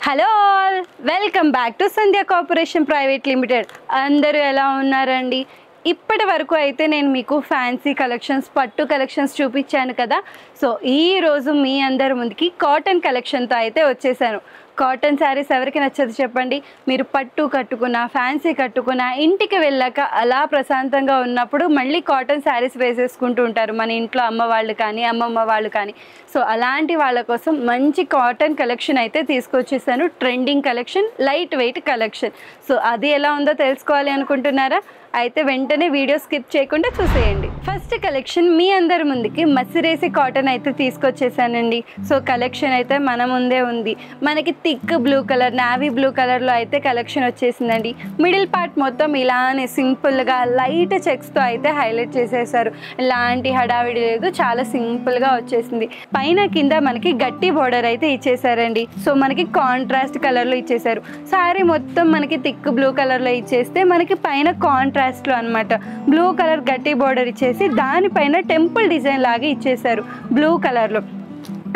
Hello all, welcome back to Sandhya corporation private limited. అందరూ ఎలా ఉన్నారండి? ఇప్పటి వరకు అయితే నేను మీకు ఫ్యాన్సీ కలెక్షన్స్, పట్టు కలెక్షన్స్ చూపించాను కదా. సో ఈరోజు మీ అందరి ముందుకి కాటన్ కలెక్షన్తో అయితే వచ్చేసాను. కాటన్ శారీస్ ఎవరికి నచ్చదు చెప్పండి? మీరు పట్టు కట్టుకున్నా, ఫ్యాన్సీ కట్టుకున్నా, ఇంటికి వెళ్ళాక అలా ప్రశాంతంగా ఉన్నప్పుడు మళ్ళీ కాటన్ శారీస్ వేసేసుకుంటూ ఉంటారు మన ఇంట్లో అమ్మ వాళ్ళు కానీ అమ్మమ్మ వాళ్ళు కానీ. సో అలాంటి వాళ్ళ కోసం మంచి కాటన్ కలెక్షన్ అయితే తీసుకొచ్చేసాను. Trending collection, light weight collection. So అది ఎలా ఉందో తెలుసుకోవాలి అనుకుంటున్నారా? అయితే వెంటనే వీడియో స్కిప్ చేయకుండా చూసేయండి. ఫస్ట్ కలెక్షన్ మీ అందరి ముందుకి మసిరేసి కాటన్ అయితే తీసుకొచ్చేసానండి. సో కలెక్షన్ అయితే మన ముందే ఉంది. మనకి thick blue colour, navy blue కలర్లో అయితే కలెక్షన్ వచ్చేసిందండి. మిడిల్ పార్ట్ మొత్తం ఇలానే సింపుల్గా లైట్ చెక్స్తో అయితే హైలైట్ చేసేసారు. ఎలాంటి హడావిడి లేదు, చాలా సింపుల్గా వచ్చేసింది. పైన కింద మనకి గట్టి బోర్డర్ అయితే ఇచ్చేసారండి. సో మనకి కాంట్రాస్ట్ కలర్లో ఇచ్చేసారు. శారీ మొత్తం మనకి థిక్ బ్లూ కలర్లో ఇచ్చేస్తే మనకి పైన కాంట్రాస్ట్లో అనమాట బ్లూ కలర్ గట్టి బోర్డర్ ఇచ్చేసి దానిపైన టెంపుల్ డిజైన్ లాగా ఇచ్చేసారు బ్లూ కలర్లో.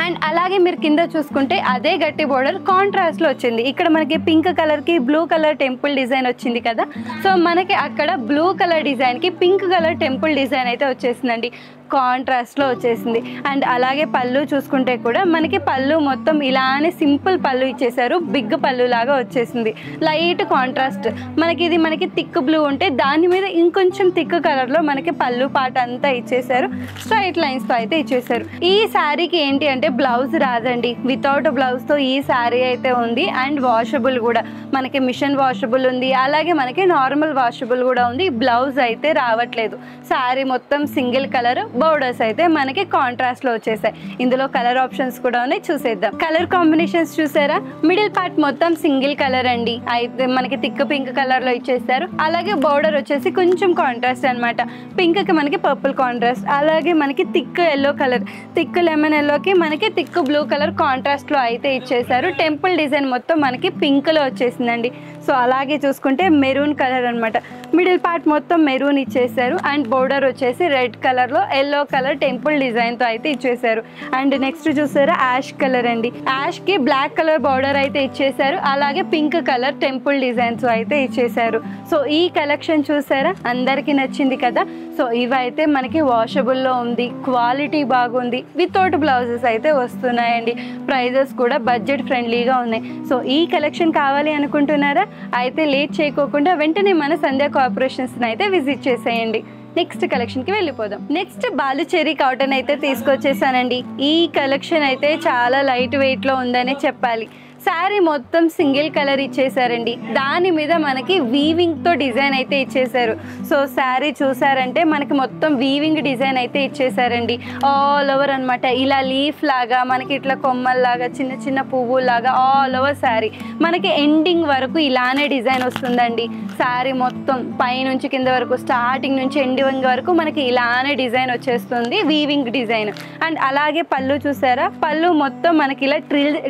అండ్ అలాగే మీరు కింద చూసుకుంటే అదే గట్టి బోర్డర్ కాంట్రాస్ట్లో వచ్చింది. ఇక్కడ మనకి పింక్ కలర్కి బ్లూ కలర్ టెంపుల్ డిజైన్ వచ్చింది కదా. సో మనకి అక్కడ బ్లూ కలర్ డిజైన్కి పింక్ కలర్ టెంపుల్ డిజైన్ అయితే వచ్చేసిందండి, కాంట్రాస్ట్లో వచ్చేసింది. అండ్ అలాగే పళ్ళు చూసుకుంటే కూడా మనకి పళ్ళు మొత్తం ఇలానే సింపుల్ పళ్ళు ఇచ్చేసారు, బిగ్ పళ్ళు లాగా వచ్చేసింది. లైట్ కాంట్రాస్ట్ మనకి థిక్ బ్లూ ఉంటే దాని మీద ఇంకొంచెం థిక్ కలర్లో మనకి పళ్ళు పాట అంతా ఇచ్చేసారు, స్ట్రైట్ లైన్స్తో అయితే ఇచ్చేసారు. ఈ శారీకి ఏంటి అంటే బ్లౌజ్ రాదండి, వితౌట్ బ్లౌజ్తో ఈ శారీ అయితే ఉంది. అండ్ వాషబుల్ కూడా, మనకి మిషన్ వాషబుల్ ఉంది, అలాగే మనకి నార్మల్ వాషబుల్ కూడా ఉంది. బ్లౌజ్ అయితే రావట్లేదు. శారీ మొత్తం సింగిల్ కలర్, బోర్డర్స్ అయితే మనకి కాంట్రాస్ట్ లో వచ్చేసాయి. ఇందులో కలర్ ఆప్షన్స్ కూడా ఉన్నాయి, చూసేద్దాం. కలర్ కాంబినేషన్స్ చూసారా? మిడిల్ పార్ట్ మొత్తం సింగిల్ కలర్ అండి, అయితే మనకి థిక్ పింక్ కలర్ లో ఇచ్చేస్తారు. అలాగే బోర్డర్ వచ్చేసి కొంచెం కాంట్రాస్ట్ అనమాట. పింక్ కి మనకి పర్పుల్ కాంట్రాస్ట్, అలాగే మనకి thick yellow colour, thick lemon ఎల్లోకి మనకి థిక్ బ్లూ కలర్ కాంట్రాస్ట్ లో అయితే ఇచ్చేసారు. టెంపుల్ డిజైన్ మొత్తం మనకి పింక్ లో వచ్చేసిందండి. సో అలాగే చూసుకుంటే మెరూన్ కలర్ అనమాట, మిడిల్ పార్ట్ మొత్తం మెరూన్ ఇచ్చేసారు. అండ్ బోర్డర్ వచ్చేసి రెడ్ కలర్ లో ఎల్లో కలర్ టెంపుల్ డిజైన్ తో అయితే ఇచ్చేసారు. అండ్ నెక్స్ట్ చూసారా యాష్ కలర్ అండి, యాష్ కి బ్లాక్ కలర్ బోర్డర్ అయితే ఇచ్చేసారు, అలాగే పింక్ కలర్ టెంపుల్ డిజైన్స్ అయితే ఇచ్చేసారు. సో ఈ కలెక్షన్ చూసారా, అందరికి నచ్చింది కదా. సో ఇవైతే మనకి వాషబుల్ లో ఉంది, క్వాలిటీ బాగుంది, వితౌట్ బ్లౌజెస్ అయితే వస్తున్నాయండి. ప్రైజెస్ కూడా బడ్జెట్ ఫ్రెండ్లీగా ఉన్నాయి. సో ఈ కలెక్షన్ కావాలి అనుకుంటున్నారా? అయితే లేట్ చేయకోకుండా వెంటనే మన సంధ్య కార్పొరేషన్స్ అయితే విజిట్ చేసేయండి. నెక్స్ట్ కలెక్షన్ కి వెళ్ళిపోదాం. నెక్స్ట్ బాలుచెర్రీ కాటన్ అయితే తీసుకొచ్చేసానండి. ఈ కలెక్షన్ అయితే చాలా లైట్ వెయిట్ లో ఉందనే చెప్పాలి. శారీ మొత్తం సింగిల్ కలర్ ఇచ్చేసారండి, దాని మీద మనకి వీవింగ్ తో డిజైన్ అయితే ఇచ్చేసారు. సో శారీ చూసారంటే మనకి మొత్తం వీవింగ్ డిజైన్ అయితే ఇచ్చేసారండి ఆల్ ఓవర్ అనమాట. ఇలా లీఫ్ లాగా మనకి ఇట్లా కొమ్మల్లాగా చిన్న చిన్న పువ్వులాగా ఆల్ ఓవర్ శారీ మనకి ఎండింగ్ వరకు ఇలానే డిజైన్ వస్తుందండి. శారీ మొత్తం పైనుంచి కింద వరకు, స్టార్టింగ్ నుంచి ఎండింగ్ వరకు మనకి ఇలానే డిజైన్ వచ్చేస్తుంది, వీవింగ్ డిజైన్. అండ్ అలాగే పళ్ళు చూసారా, పళ్ళు మొత్తం మనకి ఇలా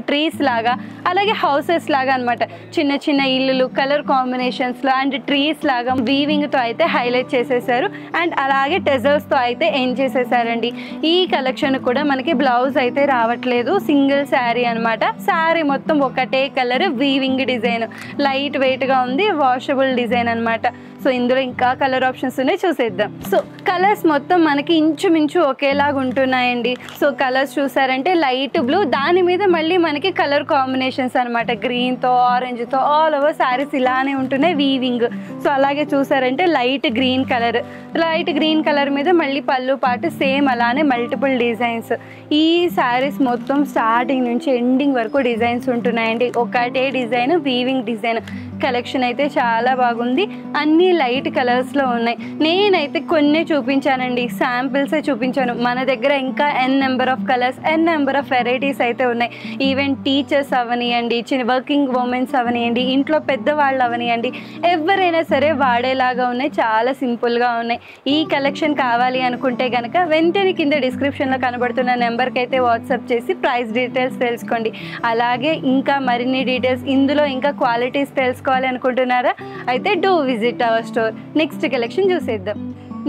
ట్రీస్ లాగా, అలాగే హౌసెస్ లాగా అనమాట, చిన్న చిన్న ఇల్లులు కలర్ కాంబినేషన్స్ లో అండ్ ట్రీస్ లాగా వీవింగ్ తో అయితే హైలైట్ చేసేసారు. అండ్ అలాగే టెజల్స్ తో అయితే ఎండ్ చేసేసారండి. ఈ కలెక్షన్ కూడా మనకి బ్లౌజ్ అయితే రావట్లేదు, సింగిల్ శారీ అనమాట. శారీ మొత్తం ఒకటే colour, weaving design, light weight గా ఉంది, వాషబుల్ డిజైన్ అనమాట. సో ఇందులో ఇంకా కలర్ ఆప్షన్స్ ఉన్నాయి, చూసేద్దాం. సో కలర్స్ మొత్తం మనకి ఇంచుమించు ఒకేలాగా ఉంటున్నాయండి. సో కలర్స్ చూసారంటే లైట్ బ్లూ, దాని మీద మళ్ళీ మనకి కలర్ కాంబినేషన్స్ అనమాట, గ్రీన్ తో ఆరెంజ్ తో ఆల్ ఓవర్ శారీస్ ఇలానే ఉంటున్నాయి వీవింగ్. సో అలాగే చూసారంటే లైట్ గ్రీన్ కలర్ మీద మళ్ళీ పళ్ళు పాటు సేమ్ అలానే మల్టిపుల్ డిజైన్స్. ఈ శారీస్ మొత్తం స్టార్టింగ్ నుంచి ఎండింగ్ వరకు డిజైన్స్ ఉంటున్నాయండి, ఒకటే డిజైన్, వీవింగ్ డిజైన్. కలెక్షన్ అయితే చాలా బాగుంది, అన్ని లైట్ కలర్స్ లో ఉన్నాయి. నేనైతే కొన్ని చూపించానండి, శాంపిల్సే చూపించాను. మన దగ్గర ఇంకా n number of colours, n number of varieties అయితే ఉన్నాయి. ఈవెన్ టీచర్స్ అవనియండి, చిన్న వర్కింగ్ ఉమెన్స్ అవనియండి, ఇంట్లో పెద్దవాళ్ళు అవనియండి, ఎవరైనా సరే వాడేలాగా ఉన్నాయి, చాలా సింపుల్గా ఉన్నాయి. ఈ కలెక్షన్ కావాలి అనుకుంటే కనుక వెంటనే కింద డిస్క్రిప్షన్లో కనబడుతున్న నెంబర్కి అయితే వాట్సాప్ చేసి ప్రైస్ డీటెయిల్స్ తెలుసుకోండి. అలాగే ఇంకా మరిన్ని డీటెయిల్స్, ఇందులో ఇంకా క్వాలిటీస్ తెలుసుకోవాలి అనుకుంటున్నారా? అయితే do visit our store. Next collection చూసేద్దాం.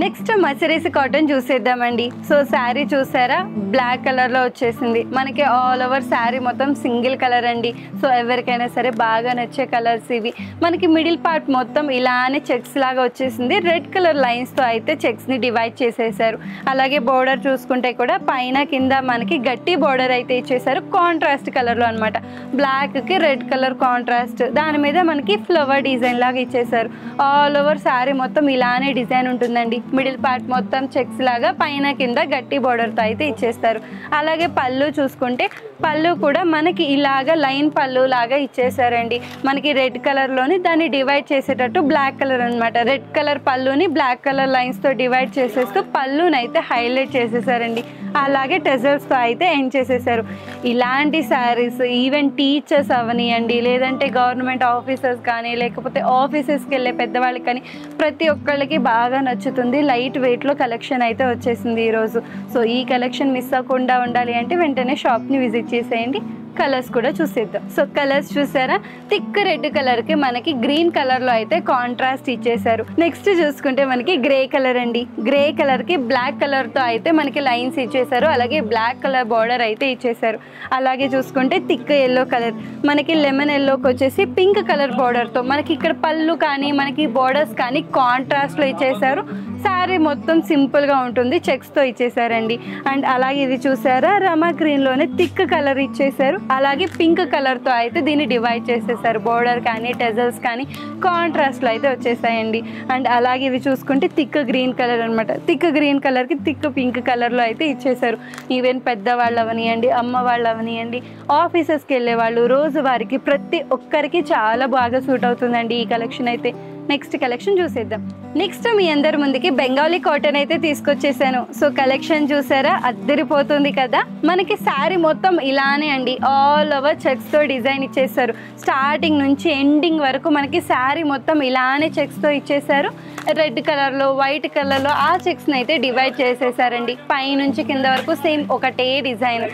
నెక్స్ట్ మర్సరైజ్ కాటన్ చూసేద్దామండి. సో శారీ చూసారా, బ్లాక్ కలర్లో వచ్చేసింది మనకి. ఆల్ ఓవర్ శారీ మొత్తం సింగిల్ కలర్ అండి. సో ఎవరికైనా సరే బాగా నచ్చే కలర్స్ ఇవి. మనకి మిడిల్ పార్ట్ మొత్తం ఇలానే చెక్స్ లాగా వచ్చేసింది. రెడ్ కలర్ లైన్స్తో అయితే చెక్స్ని డివైడ్ చేసేసారు. అలాగే బోర్డర్ చూసుకుంటే కూడా పైన కింద మనకి గట్టి బోర్డర్ అయితే ఇచ్చేసారు, కాంట్రాస్ట్ కలర్లో అనమాట. బ్లాక్కి రెడ్ కలర్ కాంట్రాస్ట్, దాని మీద మనకి ఫ్లవర్ డిజైన్ లాగా ఇచ్చేసారు. ఆల్ ఓవర్ శారీ మొత్తం ఇలానే డిజైన్ ఉంటుందండి. మిడిల్ పార్ట్ మొత్తం చెక్స్ లాగా పైన కింద గట్టి బోర్డర్తో అయితే ఇచ్చేస్తారు. అలాగే పళ్ళు చూసుకుంటే పళ్ళు కూడా మనకి ఇలాగా లైన్ పళ్ళు లాగా ఇచ్చేసారండి. మనకి రెడ్ కలర్లోని దాన్ని డివైడ్ చేసేటట్టు బ్లాక్ కలర్ అనమాట. రెడ్ కలర్ పళ్ళుని బ్లాక్ కలర్ లైన్స్తో డివైడ్ చేసేస్తూ పళ్ళుని అయితే హైలైట్ చేసేసారండి. అలాగే టెజల్స్తో అయితే ఎండ్ చేసేసారు. ఇలాంటి శారీస్ ఈవెన్ టీచర్స్ అవనియండి, లేదంటే గవర్నమెంట్ ఆఫీసర్స్ కానీ, లేకపోతే ఆఫీసెస్కి వెళ్ళే పెద్దవాళ్ళకి కానీ ప్రతి ఒక్కళ్ళకి బాగా నచ్చుతుంది. లైట్ వెయిట్లో కలెక్షన్ అయితే వచ్చేసింది ఈరోజు. సో ఈ కలెక్షన్ మిస్ అవ్వకుండా ఉండాలి అంటే వెంటనే షాప్ని విజిట్ చేసేయండి. కలర్స్ కూడా చూసేద్దాం. సో కలర్స్ చూసారా, థిక్ రెడ్ కలర్కి మనకి గ్రీన్ కలర్లో అయితే కాంట్రాస్ట్ ఇచ్చేసారు. నెక్స్ట్ చూసుకుంటే మనకి గ్రే కలర్ అండి. గ్రే కలర్కి బ్లాక్ కలర్తో అయితే మనకి లైన్స్ ఇచ్చేసారు. అలాగే బ్లాక్ కలర్ బార్డర్ అయితే ఇచ్చేసారు. అలాగే చూసుకుంటే థిక్ ఎల్లో కలర్, మనకి లెమన్ ఎల్లోకి వచ్చేసి పింక్ కలర్ బార్డర్తో మనకి ఇక్కడ పళ్ళు కానీ మనకి బార్డర్స్ కానీ కాంట్రాస్ట్లో ఇచ్చేసారు. శారీ మొత్తం సింపుల్గా ఉంటుంది, చెక్స్తో ఇచ్చేసారండి. అండ్ అలాగే ఇది చూసారా, రమా గ్రీన్లోనే థిక్ కలర్ ఇచ్చేసారు. అలాగే పింక్ కలర్తో అయితే దీన్ని డివైడ్ చేసేసారు. బోర్డర్ కానీ టెజల్స్ కానీ కాంట్రాస్ట్లో అయితే వచ్చేసాయండి. అండ్ అలాగే ఇవి చూసుకుంటే థిక్ గ్రీన్ కలర్ అనమాట. థిక్ గ్రీన్ కలర్కి థిక్ పింక్ కలర్లో అయితే ఇచ్చేసారు. ఈవెన్ పెద్దవాళ్ళు అవనియండి, అమ్మ వాళ్ళు అవనియండి, ఆఫీసెస్కి వెళ్ళే వాళ్ళు, రోజువారికి ప్రతి ఒక్కరికి చాలా బాగా సూట్ అవుతుందండి ఈ కలెక్షన్ అయితే. నెక్స్ట్ కలెక్షన్ చూసేద్దాం. నెక్స్ట్ మీ అందరి ముందుకి బెంగాలీ కాటన్ అయితే తీసుకొచ్చేసాను. సో కలెక్షన్ చూసారా, అద్దరిపోతుంది కదా. మనకి శారీ మొత్తం ఇలానే అండి, ఆల్ ఓవర్ చెక్స్తో డిజైన్ ఇచ్చేసారు. స్టార్టింగ్ నుంచి ఎండింగ్ వరకు మనకి శారీ మొత్తం ఇలానే చెక్స్తో ఇచ్చేసారు. రెడ్ కలర్లో వైట్ కలర్లో ఆ చెక్స్ని అయితే డివైడ్ చేసేసారండి. పైనుంచి కింద వరకు సేమ్ ఒకటే డిజైన్.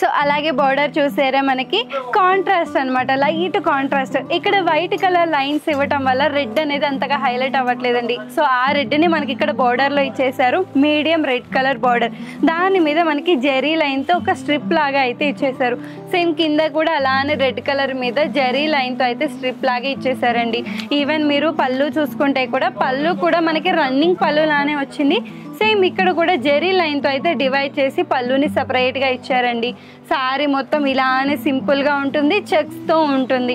సో అలాగే బార్డర్ చూసారా, మనకి కాంట్రాస్ట్ అనమాట, లైట్ కాంట్రాస్ట్. ఇక్కడ వైట్ కలర్ లైన్స్ ఇవ్వటం వల్ల రెడ్ అనేది అంతగా హైలైట్ అవ్వట్లేదండి. సో ఆ రెడ్ని మనకి ఇక్కడ బార్డర్లో ఇచ్చేసారు. మీడియం రెడ్ కలర్ బార్డర్, దాని మీద మనకి జెరీ లైన్తో ఒక స్ట్రిప్ లాగా అయితే ఇచ్చేసారు. సేమ్ కింద కూడా అలానే రెడ్ కలర్ మీద జెరీ లైన్తో అయితే స్ట్రిప్ లాగా ఇచ్చేసారండి. ఈవెన్ మీరు పళ్ళు చూసుకుంటే కూడా పళ్ళు కూడా మనకి రన్నింగ్ పళ్ళు లానే వచ్చింది. సేమ్ ఇక్కడ కూడా జెరీ లైన్తో అయితే డివైడ్ చేసి పళ్ళుని సపరేట్గా ఇచ్చారండి. శారీ మొత్తం ఇలానే సింపుల్గా ఉంటుంది, చెక్స్తో ఉంటుంది.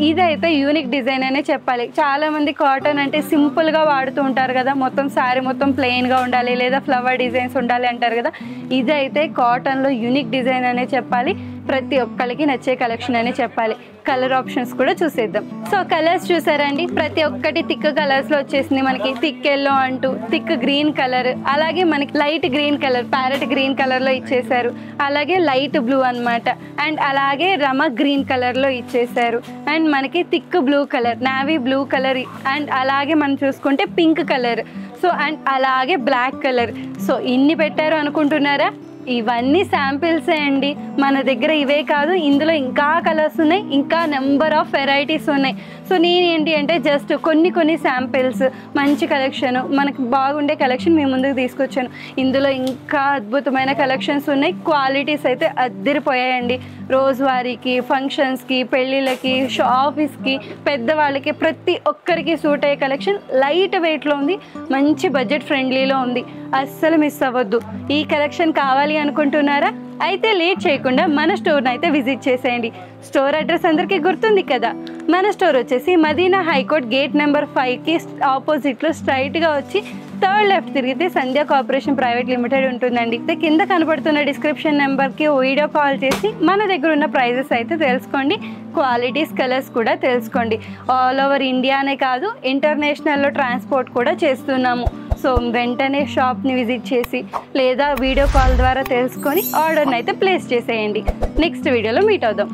ఇదైతే యూనిక్ డిజైన్ అనే చెప్పాలి. చాలామంది కాటన్ అంటే సింపుల్గా వాడుతూ ఉంటారు కదా, మొత్తం శారీ మొత్తం ప్లెయిన్గా ఉండాలి లేదా ఫ్లవర్ డిజైన్స్ ఉండాలి అంటారు కదా. ఇదైతే కాటన్లో యూనిక్ డిజైన్ అనే చెప్పాలి. ప్రతి ఒక్కరికి నచ్చే కలెక్షన్ అనే చెప్పాలి. కలర్ ఆప్షన్స్ కూడా చూసేద్దాం. సో కలర్స్ చూసారండి, ప్రతి ఒక్కటి థిక్ కలర్స్లో వచ్చేసింది. మనకి థిక్ ఎల్లో అంటూ, థిక్ గ్రీన్ కలర్, అలాగే మనకి light green colour, parrot green కలర్లో ఇచ్చేసారు. అలాగే లైట్ బ్లూ అనమాట. అండ్ అలాగే రమ గ్రీన్ కలర్లో ఇచ్చేసారు. అండ్ మనకి thick blue colour, navy blue colour, and అలాగే మనం చూసుకుంటే పింక్ కలర్. సో అండ్ అలాగే బ్లాక్ కలర్. సో ఇన్ని పెట్టారు అనుకుంటున్నారా? ఇవన్నీ శాంపిల్సే అండి. మన దగ్గర ఇవే కాదు, ఇందులో ఇంకా కలర్స్ ఉన్నాయి, ఇంకా నెంబర్ ఆఫ్ వెరైటీస్ ఉన్నాయి. సో నేనేంటి అంటే జస్ట్ కొన్ని శాంపిల్స్, మంచి కలెక్షన్, మనకు బాగుండే కలెక్షన్ మీ ముందుకు తీసుకొచ్చాను. ఇందులో ఇంకా అద్భుతమైన కలెక్షన్స్ ఉన్నాయి. క్వాలిటీస్ అయితే అద్దరిపోయాయండి. రోజువారీకి, ఫంక్షన్స్కి, పెళ్ళిళ్ళకి, ఆఫీస్కి, పెద్దవాళ్ళకి ప్రతి ఒక్కరికి సూట్ అయ్యే కలెక్షన్ లైట్ వెయిట్లో ఉంది, మంచి బడ్జెట్ ఫ్రెండ్లీలో ఉంది. అస్సలు మిస్ అవ్వద్దు. ఈ కలెక్షన్ కావాలి అనుకుంటున్నారా? అయితే లేట్ చేయకుండా మన స్టోర్ని అయితే విజిట్ చేసేయండి. స్టోర్ అడ్రస్ అందరికీ గుర్తుంది కదా. మన స్టోర్ వచ్చేసి మదీనా హైకోర్ట్ గేట్ నెంబర్ 5కి ఆపోజిట్లో స్ట్రైట్గా వచ్చి థర్డ్ లెఫ్ట్ తిరిగితే సంధ్య కార్పొరేషన్ ప్రైవేట్ లిమిటెడ్ ఉంటుందండి. కింద కనబడుతున్న డిస్క్రిప్షన్ నెంబర్కి వీడియో కాల్ చేసి మన దగ్గర ఉన్న ప్రైజెస్ అయితే తెలుసుకోండి. క్వాలిటీస్, కలర్స్ కూడా తెలుసుకోండి. ఆల్ ఓవర్ ఇండియానే కాదు, ఇంటర్నేషనల్లో ట్రాన్స్పోర్ట్ కూడా చేస్తున్నాము. సో వెంటనే షాప్ని విజిట్ చేసి లేదా వీడియో కాల్ ద్వారా తెలుసుకొని ఆర్డర్ని అయితే ప్లేస్ చేసేయండి. నెక్స్ట్ వీడియోలో మీట్ అవుదాం.